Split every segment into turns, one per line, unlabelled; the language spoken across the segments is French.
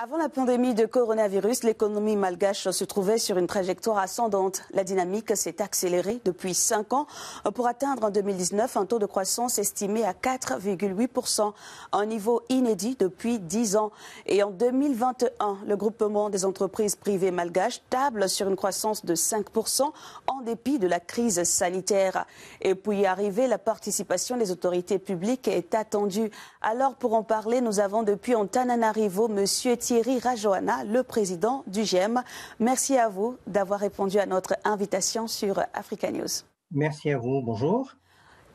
Avant la pandémie de coronavirus, l'économie malgache se trouvait sur une trajectoire ascendante. La dynamique s'est accélérée depuis 5 ans pour atteindre en 2019 un taux de croissance estimé à 4,8%, un niveau inédit depuis 10 ans. Et en 2021, le groupement des entreprises privées malgaches table sur une croissance de 5% en dépit de la crise sanitaire. Et pour y arriver, la participation des autorités publiques est attendue. Alors pour en parler, nous avons depuis Antananarivo Monsieur Thierry Rajoana, le président du GEM. Merci à vous d'avoir répondu à notre invitation sur Africa News.
Merci à vous, bonjour.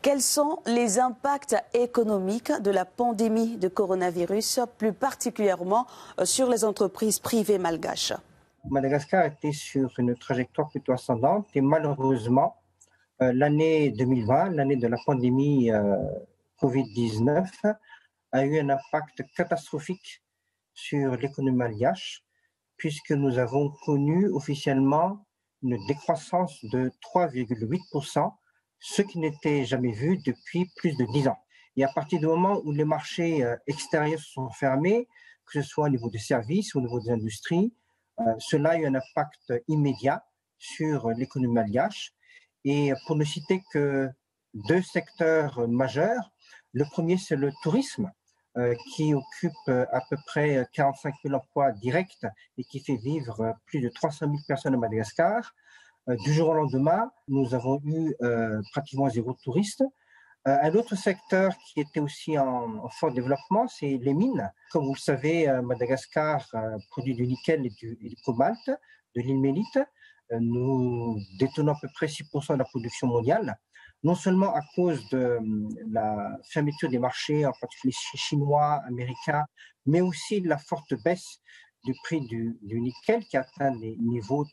Quels sont les impacts économiques de la pandémie de coronavirus, plus particulièrement sur les entreprises privées malgaches?
Madagascar était sur une trajectoire plutôt ascendante et malheureusement, l'année 2020, l'année de la pandémie Covid-19, a eu un impact catastrophique sur l'économie malgache, puisque nous avons connu officiellement une décroissance de 3,8%, ce qui n'était jamais vu depuis plus de 10 ans. Et à partir du moment où les marchés extérieurs sont fermés, que ce soit au niveau des services ou au niveau des industries, cela a eu un impact immédiat sur l'économie malgache. Et pour ne citer que 2 secteurs majeurs, le premier c'est le tourisme, qui occupe à peu près 45 000 emplois directs et qui fait vivre plus de 300 000 personnes à Madagascar. Du jour au lendemain, nous avons eu pratiquement 0 touristes. Un autre secteur qui était aussi en fort développement, c'est les mines. Comme vous le savez, Madagascar produit du nickel et du cobalt, de l'ilménite. Nous détenons à peu près 6% de la production mondiale, non seulement à cause de la fermeture des marchés, en particulier chinois, américains, mais aussi de la forte baisse du prix du nickel qui atteint les niveaux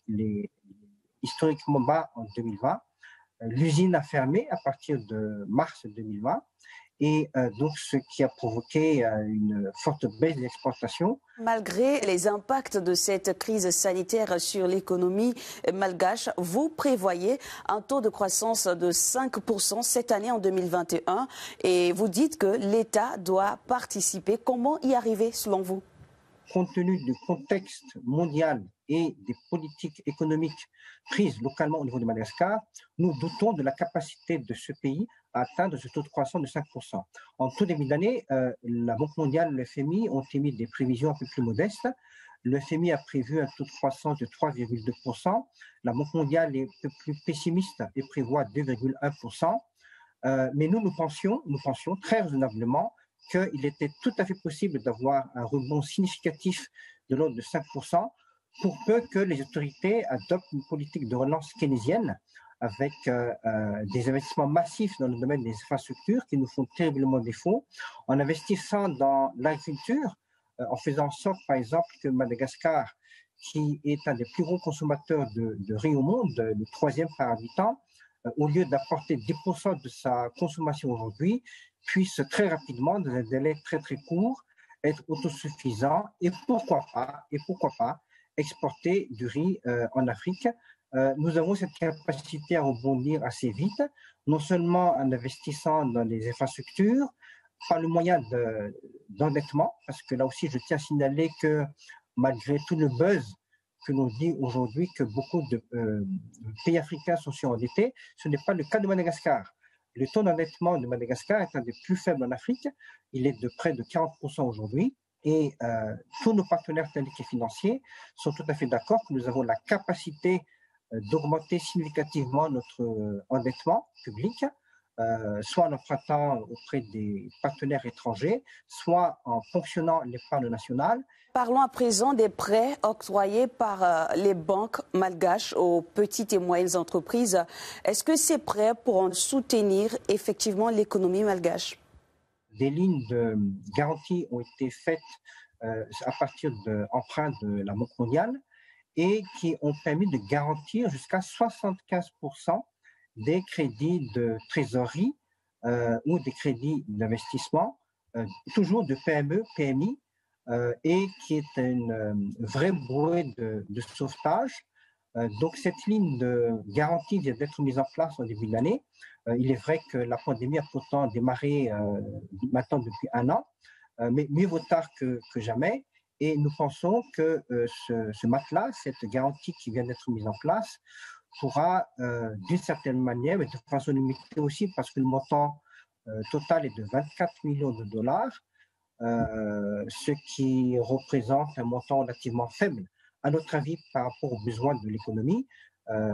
historiquement bas en 2020. L'usine a fermé à partir de mars 2020 et donc ce qui a provoqué une forte baisse des exportations.
Malgré les impacts de cette crise sanitaire sur l'économie malgache, vous prévoyez un taux de croissance de 5% cette année en 2021 et vous dites que l'État doit participer. Comment y arriver selon vous?
Compte tenu du contexte mondial et des politiques économiques prises localement au niveau de Madagascar, nous doutons de la capacité de ce pays à atteindre ce taux de croissance de 5%. En tout début d'année, la Banque mondiale et le FMI ont émis des prévisions un peu plus modestes. Le FMI a prévu un taux de croissance de 3,2%. La Banque mondiale est un peu plus pessimiste et prévoit 2,1%. Mais nous pensions très raisonnablement qu'il était tout à fait possible d'avoir un rebond significatif de l'ordre de 5% pour peu que les autorités adoptent une politique de relance keynésienne avec des investissements massifs dans le domaine des infrastructures qui nous font terriblement défaut, en investissant dans l'agriculture, en faisant en sorte, par exemple, que Madagascar, qui est un des plus gros consommateurs de riz au monde, le 3e par habitant, au lieu d'apporter 10% de sa consommation aujourd'hui, puisse très rapidement, dans un délai très très court, être autosuffisant et pourquoi pas exporter du riz en Afrique. Nous avons cette capacité à rebondir assez vite, non seulement en investissant dans les infrastructures, par le moyen d'endettement, parce que là aussi je tiens à signaler que malgré tout le buzz que l'on dit aujourd'hui que beaucoup de pays africains sont surendettés, ce n'est pas le cas de Madagascar. Le taux d'endettement de Madagascar est un des plus faibles en Afrique. Il est de près de 40% aujourd'hui. Et tous nos partenaires techniques et financiers sont tout à fait d'accord que nous avons la capacité d'augmenter significativement notre endettement public, soit en empruntant auprès des partenaires étrangers, soit en fonctionnant l'épargne nationale.
Parlons à présent des prêts octroyés par les banques malgaches aux petites et moyennes entreprises. Est-ce que ces prêts pourront soutenir effectivement l'économie malgache?
Des lignes de garantie ont été faites à partir d'emprunts de la Banque mondiale et qui ont permis de garantir jusqu'à 75% des crédits de trésorerie ou des crédits d'investissement, toujours de PME, PMI, et qui est une vraie bouée de sauvetage. Donc cette ligne de garantie vient d'être mise en place au début de l'année. Il est vrai que la pandémie a pourtant démarré maintenant depuis 1 an, mais mieux vaut tard que jamais. Et nous pensons que ce matelas, cette garantie qui vient d'être mise en place, pourra d'une certaine manière, mais de façon limitée aussi, parce que le montant total est de 24 millions de dollars, ce qui représente un montant relativement faible, à notre avis, par rapport aux besoins de l'économie,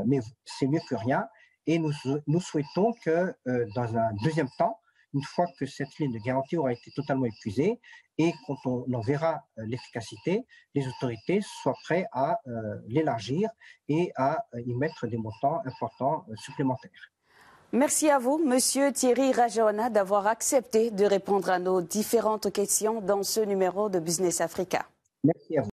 mais c'est mieux que rien. Et nous souhaitons que dans un deuxième temps, une fois que cette ligne de garantie aura été totalement épuisée et quand on en verra l'efficacité, les autorités soient prêtes à l'élargir et à y mettre des montants importants supplémentaires.
Merci à vous, Monsieur Thierry Rajaona, d'avoir accepté de répondre à nos différentes questions dans ce numéro de Business Africa.
Merci à vous.